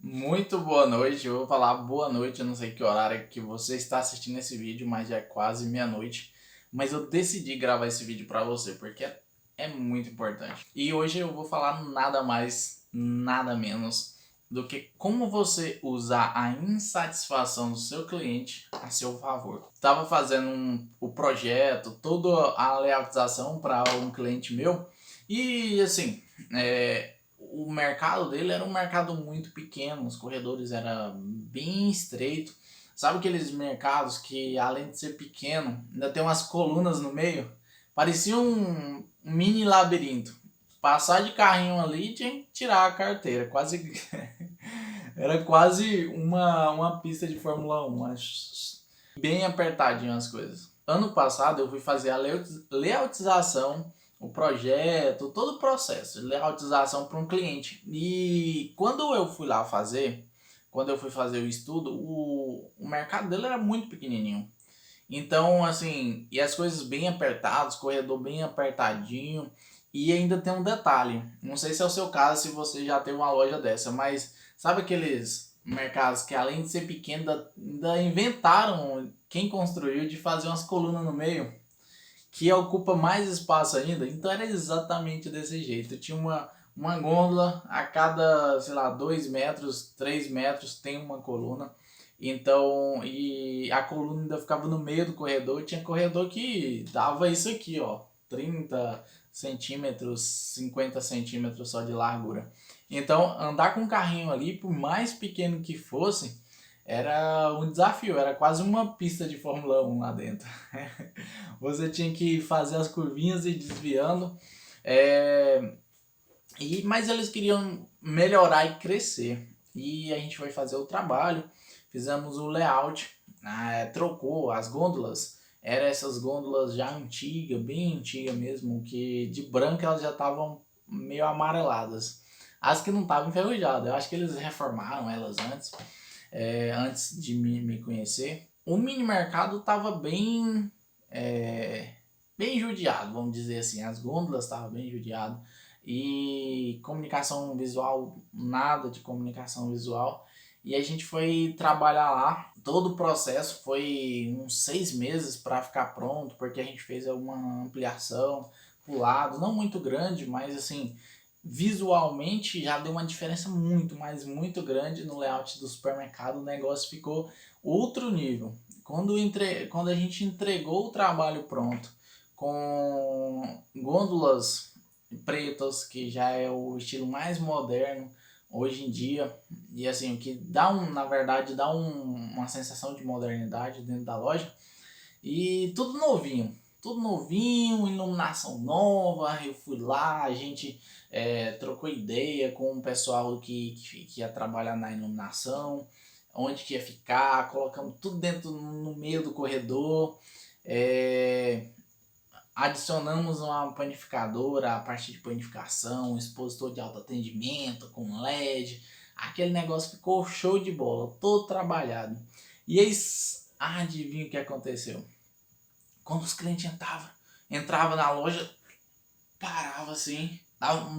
Muito boa noite, eu vou falar boa noite, eu não sei que horário que você está assistindo esse vídeo, mas já é quase meia-noite. Mas eu decidi gravar esse vídeo para você, porque é muito importante. E hoje eu vou falar nada mais, nada menos do que como você usar a insatisfação do seu cliente a seu favor. Estava fazendo o projeto, toda a layoutização para um cliente meu, e assim, o mercado dele era um mercado muito pequeno, os corredores eram bem estreitos. Sabe aqueles mercados que, além de ser pequeno, ainda tem umas colunas no meio? Parecia um mini labirinto. Passar de carrinho ali tinha que tirar a carteira. Quase. Era quase uma pista de Fórmula 1. Acho bem apertadinho as coisas. Ano passado eu fui fazer a layoutização, o projeto, todo o processo de layoutização para um cliente. E quando eu fui lá fazer, quando eu fui fazer o estudo, o mercado dele era muito pequenininho. Então, assim, e as coisas bem apertadas, corredor bem apertadinho. E ainda tem um detalhe, não sei se é o seu caso, se você já teve uma loja dessa, mas sabe aqueles mercados que além de ser pequeno, ainda inventaram, quem construiu, de fazer umas colunas no meio, que ocupa mais espaço ainda? Então era exatamente desse jeito. Tinha uma gôndola a cada, sei lá, 2 metros, 3 metros tem uma coluna. Então, e a coluna ainda ficava no meio do corredor. Tinha corredor que dava isso aqui, ó, 30 centímetros, 50 centímetros só de largura. Então, andar com um carrinho ali, por mais pequeno que fosse, era um desafio, era quase uma pista de Fórmula 1 lá dentro. Você tinha que fazer as curvinhas e desviando. É, mas eles queriam melhorar e crescer. E a gente foi fazer o trabalho, fizemos o layout, trocou as gôndolas. Eram essas gôndolas já antigas, bem antigas mesmo, que de branco elas já estavam meio amareladas. As que não estavam enferrujadas, eu acho que eles reformaram elas antes de me conhecer. O mini mercado estava bem judiado, vamos dizer assim. As gôndolas estavam bem judiadas e comunicação visual, nada de comunicação visual. E a gente foi trabalhar lá. Todo o processo foi uns 6 meses para ficar pronto, porque a gente fez uma ampliação pro lado, não muito grande, mas assim, visualmente já deu uma diferença muito, mas muito grande no layout do supermercado. O negócio ficou outro nível. Quando a gente entregou o trabalho pronto, com gôndolas pretas, que já é o estilo mais moderno hoje em dia, e assim, o que dá na verdade, uma sensação de modernidade dentro da loja, e tudo novinho, iluminação nova. Eu fui lá, a gente trocou ideia com o pessoal que ia trabalhar na iluminação, onde que ia ficar, colocamos tudo dentro no meio do corredor. É, Adicionamos uma panificadora, a parte de panificação, um expositor de autoatendimento com LED. Aquele negócio ficou show de bola, todo trabalhado. E aí, adivinha o que aconteceu? Quando os clientes entravam na loja, parava assim,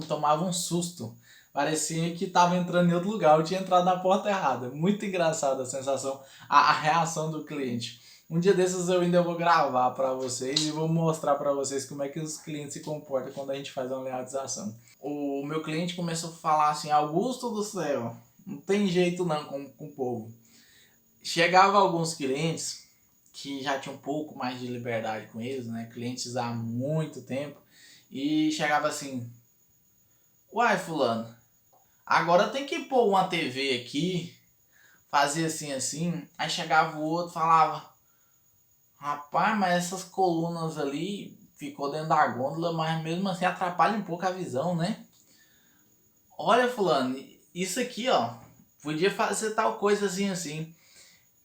tomava um susto. Parecia que estava entrando em outro lugar, eu tinha entrado na porta errada. Muito engraçada a sensação, a reação do cliente. Um dia desses eu ainda vou gravar para vocês e vou mostrar para vocês como é que os clientes se comportam quando a gente faz uma layoutização. O meu cliente começou a falar assim: Augusto do céu, não tem jeito não com o povo. Chegava alguns clientes que já tinham um pouco mais de liberdade com eles, né? Clientes há muito tempo, e chegava assim: uai, fulano, agora tem que pôr uma TV aqui, fazer assim assim. Aí chegava o outro, falava: rapaz, mas essas colunas ali ficou dentro da gôndola, mas mesmo assim atrapalha um pouco a visão, né? Olha, fulano, isso aqui, ó, podia fazer tal coisa assim assim.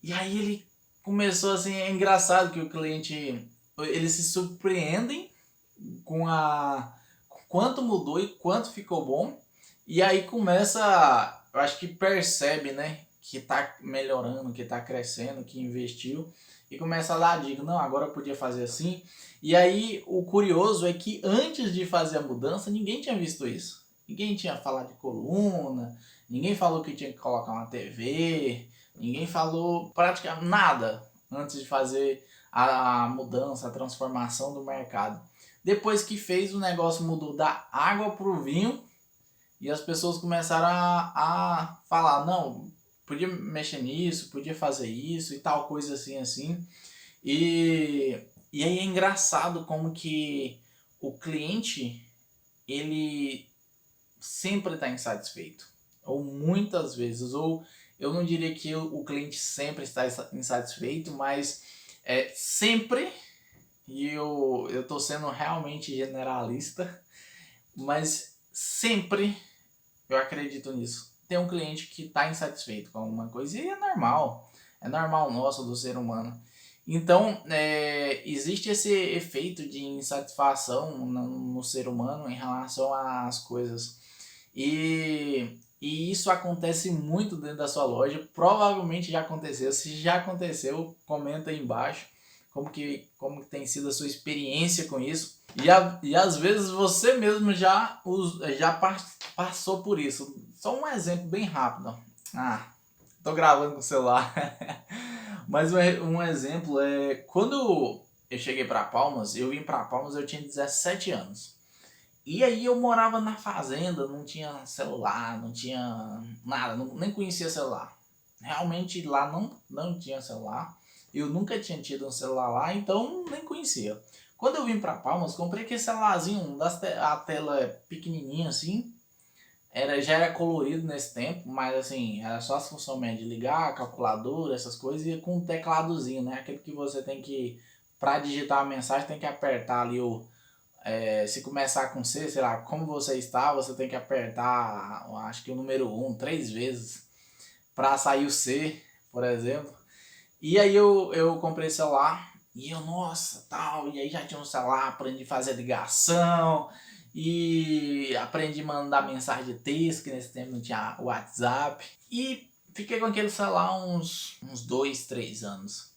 E aí ele começou assim, é engraçado que o cliente, eles se surpreendem com quanto mudou e quanto ficou bom. E aí começa, eu acho que percebe, né, que tá melhorando, que tá crescendo, que investiu, e começa a dar dica: não, agora eu podia fazer assim. E aí o curioso é que antes de fazer a mudança, ninguém tinha visto isso. Ninguém tinha falado de coluna, Ninguém falou que tinha que colocar uma TV, ninguém falou praticamente nada antes de fazer a mudança, a transformação do mercado. Depois que fez, o negócio mudou da água para o vinho e as pessoas começaram a falar, não, podia mexer nisso, podia fazer isso e tal coisa assim, assim. E, e aí é engraçado como que o cliente, ele sempre está insatisfeito. Ou muitas vezes, ou eu não diria que o cliente sempre está insatisfeito, mas sempre, e eu estou sendo realmente generalista, mas sempre eu acredito nisso. Tem um cliente que está insatisfeito com alguma coisa e é normal nosso do ser humano. Então, existe esse efeito de insatisfação no ser humano em relação às coisas. E isso acontece muito dentro da sua loja. Provavelmente já aconteceu. Se já aconteceu, comenta aí embaixo como que tem sido a sua experiência com isso. E às vezes você mesmo já passou por isso. Só um exemplo bem rápido. Tô gravando com o celular. Mas um exemplo é quando eu cheguei para Palmas, eu vim para Palmas, eu tinha 17 anos. E aí eu morava na fazenda, não tinha celular, não tinha nada, nem conhecia celular. Realmente lá não tinha celular. Eu nunca tinha tido um celular lá, então nem conhecia. Quando eu vim para Palmas, comprei aquele celularzinho, a tela pequenininha assim. Já era colorido nesse tempo, mas assim, era só as funções mesmo de ligar, calculadora, essas coisas, e com um tecladozinho, né? Aquele que você tem que, para digitar a mensagem, tem que apertar ali se começar com C, sei lá, como você está, você tem que apertar, acho que o número 1, 3 vezes, para sair o C, por exemplo. E aí eu comprei celular, e eu, nossa, tal, e aí já tinha um celular, aprendi a fazer ligação, e aprendi a mandar mensagem de texto, que nesse tempo não tinha WhatsApp. E fiquei com aquele celular uns 2, 3 anos.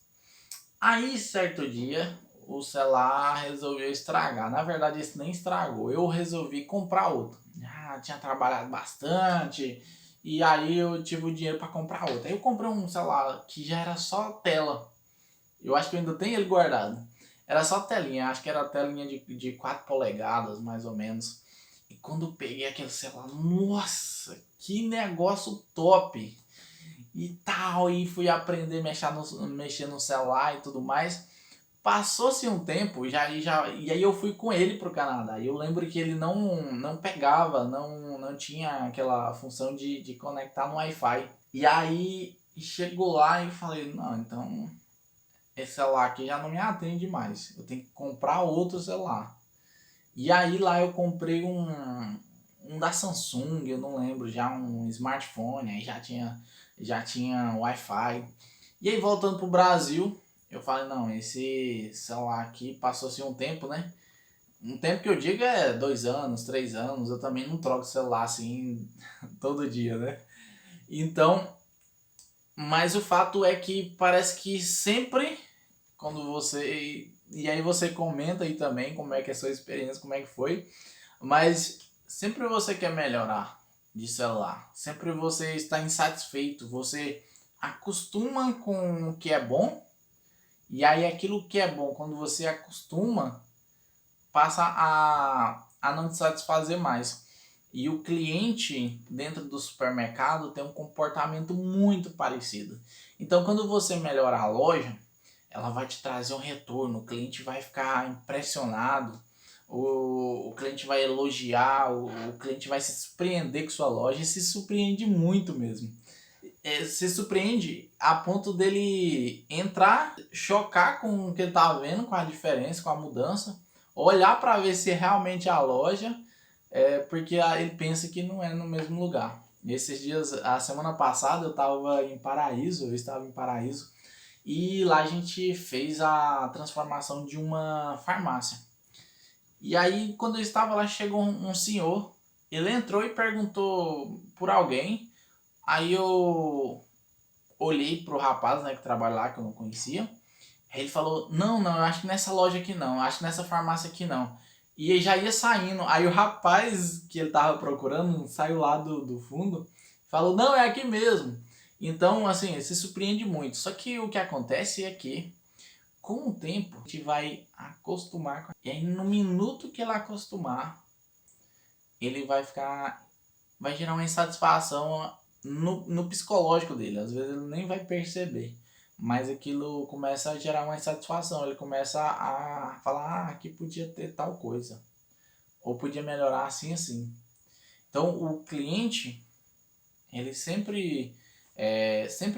Aí, certo dia, o celular resolveu estragar. Na verdade, esse nem estragou. Eu resolvi comprar outro. Tinha trabalhado bastante. E aí eu tive o dinheiro para comprar outro. Aí eu comprei um celular que já era só tela. Eu acho que eu ainda tenho ele guardado. Era só telinha, acho que era telinha de 4 polegadas, mais ou menos. E quando eu peguei aquele celular, nossa, que negócio top! E tal, e fui aprender a mexer no celular e tudo mais. Passou-se um tempo, e aí eu fui com ele pro Canadá. E eu lembro que ele não pegava, não tinha aquela função de conectar no Wi-Fi. E aí chegou lá e falei, não, então esse celular aqui já não me atende mais. Eu tenho que comprar outro celular. E aí lá eu comprei um da Samsung, eu não lembro, já um smartphone, aí já tinha Wi-Fi. E aí voltando pro Brasil, eu falei, não, esse celular aqui passou-se um tempo, né? Um tempo que eu digo é 2 anos, 3 anos, eu também não troco celular assim todo dia, né? Então, mas o fato é que parece que sempre quando você. E aí você comenta aí também como é que é a sua experiência, como é que foi. Mas sempre você quer melhorar de celular. Sempre você está insatisfeito. Você acostuma com o que é bom. E aí aquilo que é bom, quando você acostuma, passa a não te satisfazer mais. E o cliente dentro do supermercado tem um comportamento muito parecido. Então quando você melhora a loja, ela vai te trazer um retorno, o cliente vai ficar impressionado, o cliente vai elogiar, o cliente vai se surpreender com sua loja e se surpreende muito mesmo. Se surpreende a ponto dele entrar, chocar com o que ele tá vendo, com a diferença, com a mudança, olhar para ver se é realmente a loja, porque ele pensa que não é no mesmo lugar. Esses dias, a semana passada eu estava em Paraíso, e lá a gente fez a transformação de uma farmácia. E aí, quando eu estava lá, chegou um senhor. Ele entrou e perguntou por alguém. Aí eu olhei pro rapaz, né, que trabalha lá, que eu não conhecia. Aí ele falou, não, eu acho que nessa loja aqui não, eu acho que nessa farmácia aqui não. E já ia saindo. Aí o rapaz que ele tava procurando saiu lá do fundo Falou, não, é aqui mesmo. Então, assim, se surpreende muito. Só que o que acontece é que, com o tempo, a gente vai acostumar. E aí, no minuto que ele acostumar, ele vai ficar... Vai gerar uma insatisfação no psicológico dele. Às vezes ele nem vai perceber. Mas aquilo começa a gerar uma insatisfação. Ele começa a falar, ah, aqui podia ter tal coisa. Ou podia melhorar assim, assim. Então, o cliente, ele sempre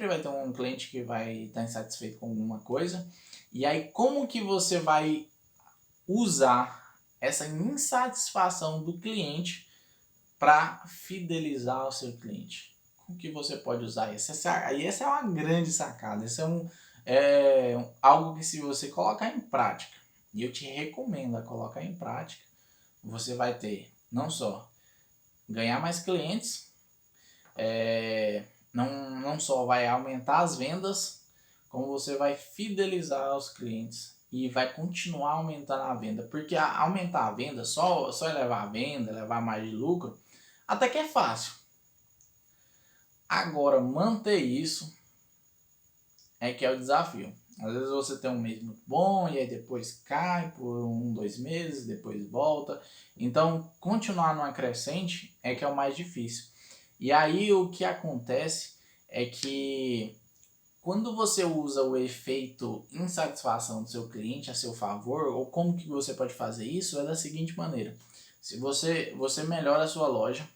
vai ter um cliente que vai estar insatisfeito com alguma coisa. E aí, como que você vai usar essa insatisfação do cliente para fidelizar o seu cliente? Como que você pode usar isso? Essa é uma grande sacada. Esse algo que, se você colocar em prática, e eu te recomendo a colocar em prática, você vai ter não só ganhar mais clientes, não só vai aumentar as vendas, como você vai fidelizar os clientes e vai continuar aumentando a venda. Porque aumentar a venda, só elevar a venda, levar mais de lucro, até que é fácil. Agora, manter isso é que é o desafio. Às vezes você tem um mês muito bom e aí depois cai por 2 meses, depois volta. Então, continuar numa crescente é que é o mais difícil. E aí o que acontece é que quando você usa o efeito insatisfação do seu cliente a seu favor, ou como que você pode fazer isso, é da seguinte maneira. Se você melhora a sua loja,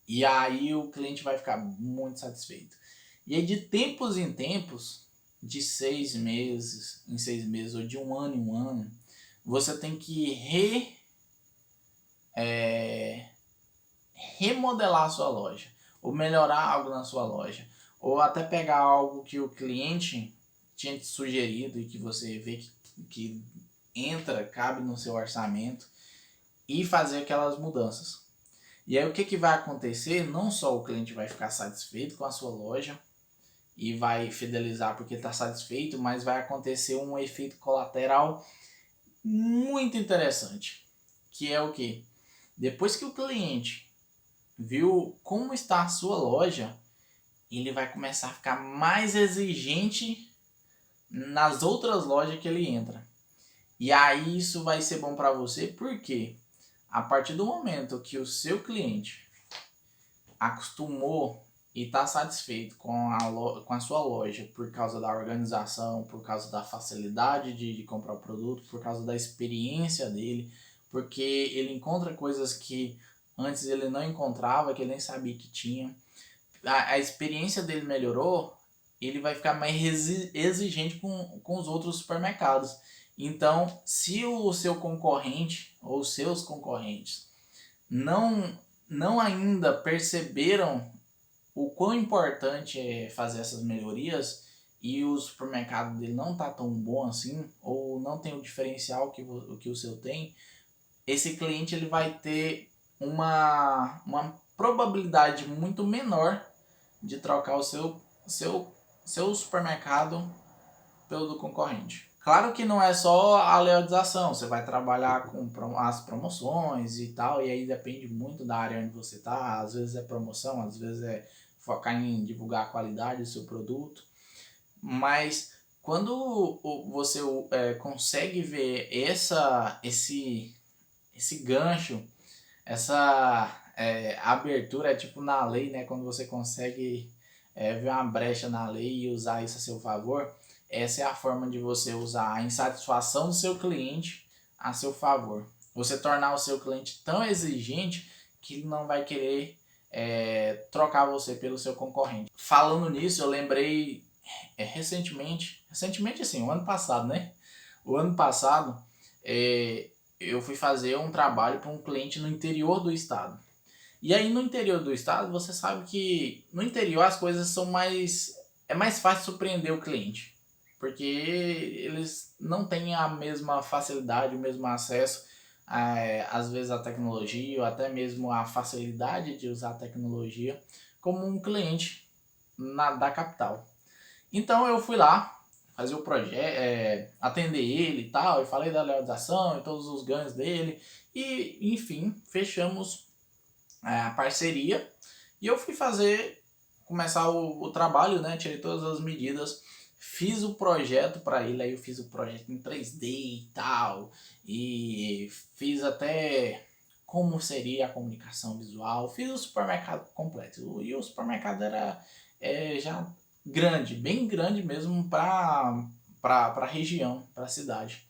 e aí o cliente vai ficar muito satisfeito. E aí, de tempos em tempos, de 6 meses em 6 meses, ou de um ano em um ano, você tem que remodelar a sua loja, ou melhorar algo na sua loja, ou até pegar algo que o cliente tinha te sugerido e que você vê que cabe no seu orçamento, e fazer aquelas mudanças. E aí o que vai acontecer? Não só o cliente vai ficar satisfeito com a sua loja e vai fidelizar porque está satisfeito, mas vai acontecer um efeito colateral muito interessante, que é o que? Depois que o cliente viu como está a sua loja, ele vai começar a ficar mais exigente nas outras lojas que ele entra. E aí isso vai ser bom para você, porque a partir do momento que o seu cliente acostumou e está satisfeito com a sua loja por causa da organização, por causa da facilidade de comprar o produto, por causa da experiência dele, porque ele encontra coisas que antes ele não encontrava, que ele nem sabia que tinha. A experiência dele melhorou, ele vai ficar mais exigente com os outros supermercados. Então, se o seu concorrente ou seus concorrentes não ainda perceberam o quão importante é fazer essas melhorias, e o supermercado dele não tá tão bom assim, ou não tem o diferencial que o seu tem, esse cliente ele vai ter uma probabilidade muito menor de trocar o seu supermercado pelo do concorrente. Claro que não é só a lealização, você vai trabalhar com as promoções e tal, e aí depende muito da área onde você está. Às vezes é promoção, às vezes é focar em divulgar a qualidade do seu produto. Mas quando você consegue ver esse gancho, essa abertura, é tipo na lei, né? Quando você consegue ver uma brecha na lei e usar isso a seu favor, essa é a forma de você usar a insatisfação do seu cliente a seu favor. Você tornar o seu cliente tão exigente que ele não vai querer trocar você pelo seu concorrente. Falando nisso, eu lembrei recentemente assim, o ano passado, né? O ano passado, eu fui fazer um trabalho para um cliente no interior do estado. E aí no interior do estado, você sabe que no interior as coisas são é mais fácil surpreender o cliente, porque eles não têm a mesma facilidade, o mesmo acesso, às vezes, à tecnologia, ou até mesmo a facilidade de usar a tecnologia, como um cliente da capital. Então eu fui lá fazer o projeto, atender ele e tal, e falei da realização e todos os ganhos dele, e enfim, fechamos a parceria. E eu fui começar o trabalho, né? Tirei todas as medidas, fiz o projeto para ele, aí eu fiz o projeto em 3D e tal, e fiz até como seria a comunicação visual, fiz o supermercado completo, e o supermercado era já grande, bem grande mesmo para a região, para a cidade.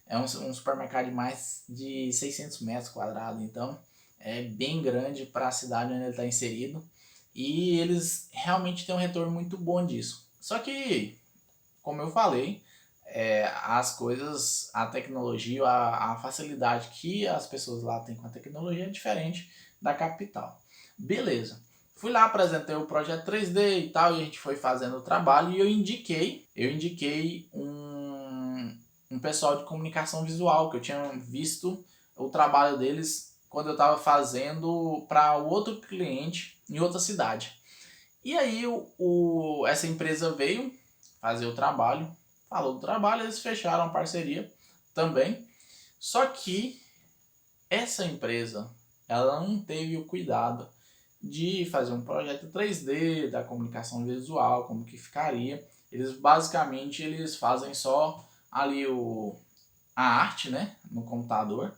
É um supermercado de mais de 600 metros quadrados, então é bem grande para a cidade onde ele está inserido. E eles realmente têm um retorno muito bom disso. Só que, como eu falei, as coisas, a tecnologia, a facilidade que as pessoas lá têm com a tecnologia é diferente da capital. Beleza. Fui lá, apresentei o projeto 3D e tal, e a gente foi fazendo o trabalho e eu indiquei um pessoal de comunicação visual, que eu tinha visto o trabalho deles quando eu estava fazendo para o outro cliente em outra cidade. E aí essa empresa veio fazer o trabalho, falou do trabalho, eles fecharam a parceria também. Só que essa empresa, ela não teve o cuidado de fazer um projeto 3D da comunicação visual, como que ficaria. Eles fazem só ali a arte, né, no computador,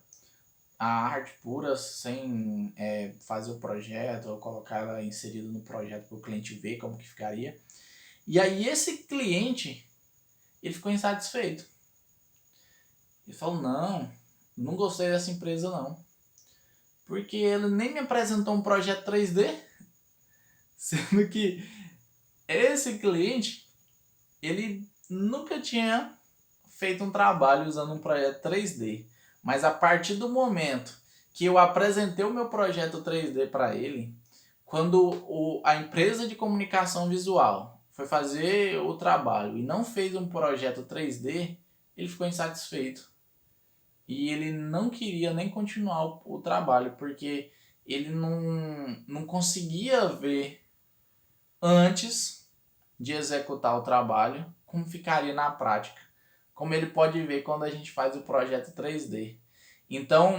a arte pura, sem fazer o projeto ou colocar ela inserida no projeto para o cliente ver como que ficaria. E aí esse cliente, ele ficou insatisfeito. Ele falou, não gostei dessa empresa não. Porque ele nem me apresentou um projeto 3D, sendo que esse cliente, ele nunca tinha feito um trabalho usando um projeto 3D. Mas a partir do momento que eu apresentei o meu projeto 3D para ele, quando a empresa de comunicação visual foi fazer o trabalho e não fez um projeto 3D, ele ficou insatisfeito. E ele não queria nem continuar o trabalho, porque ele não conseguia ver antes de executar o trabalho como ficaria na prática. Como ele pode ver quando a gente faz o projeto 3D. Então,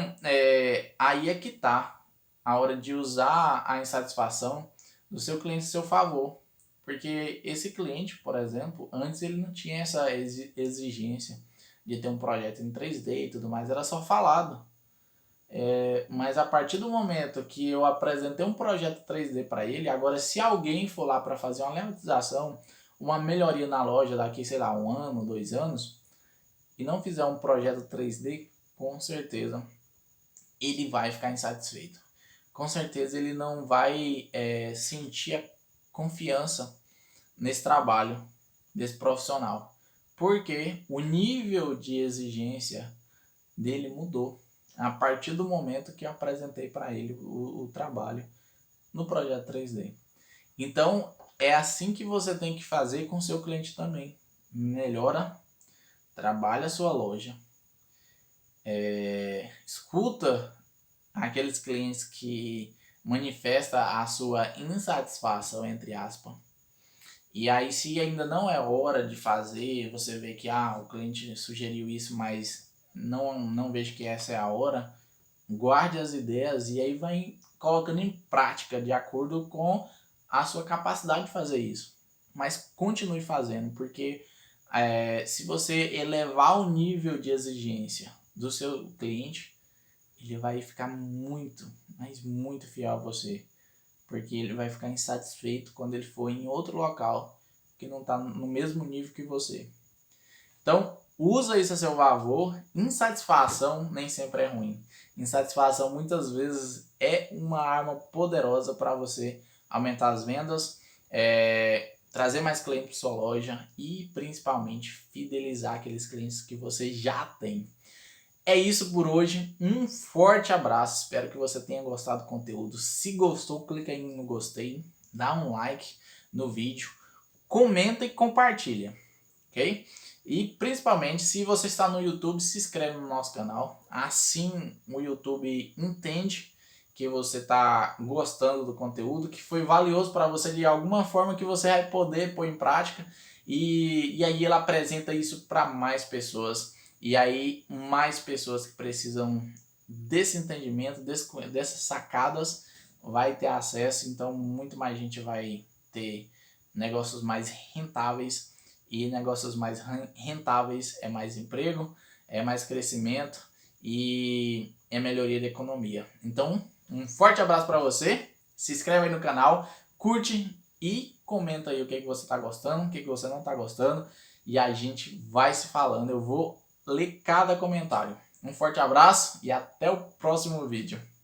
aí é que tá a hora de usar a insatisfação do seu cliente a seu favor. Porque esse cliente, por exemplo, antes ele não tinha essa exigência de ter um projeto em 3D e tudo mais, era só falado. Mas a partir do momento que eu apresentei um projeto 3D para ele, agora se alguém for lá para fazer uma lembrização, uma melhoria na loja daqui, sei lá, 1 ano, 2 anos, e não fizer um projeto 3D, com certeza ele vai ficar insatisfeito. Com certeza ele não vai sentir a confiança nesse trabalho desse profissional. Porque o nível de exigência dele mudou a partir do momento que eu apresentei para ele o trabalho no projeto 3D. Então, é assim que você tem que fazer com o seu cliente também. Melhora, trabalha a sua loja, escuta aqueles clientes que manifestam a sua insatisfação, entre aspas. E aí, se ainda não é hora de fazer, você vê que o cliente sugeriu isso, mas não vejo que essa é a hora, guarde as ideias e aí vai colocando em prática de acordo com a sua capacidade de fazer isso. Mas continue fazendo, porque se você elevar o nível de exigência do seu cliente, ele vai ficar muito, mas muito fiel a você. Porque ele vai ficar insatisfeito quando ele for em outro local que não está no mesmo nível que você. Então, usa isso a seu favor. Insatisfação nem sempre é ruim. Insatisfação muitas vezes é uma arma poderosa para você aumentar as vendas, trazer mais clientes para sua loja e principalmente fidelizar aqueles clientes que você já tem. É isso por hoje, um forte abraço, espero que você tenha gostado do conteúdo. Se gostou, clica aí no gostei, dá um like no vídeo, comenta e compartilha, ok? E principalmente, se você está no YouTube, se inscreve no nosso canal, assim o YouTube entende que você está gostando do conteúdo, que foi valioso para você de alguma forma, que você vai poder pôr em prática, e aí ela apresenta isso para mais pessoas. E aí, mais pessoas que precisam desse entendimento, dessas sacadas, vai ter acesso, então muito mais gente vai ter negócios mais rentáveis, e negócios mais rentáveis é mais emprego, é mais crescimento e é melhoria da economia. Então, um forte abraço para você, se inscreve aí no canal, curte e comenta aí o que você está gostando, o que você não está gostando, e a gente vai se falando, eu vou ler cada comentário. Um forte abraço e até o próximo vídeo.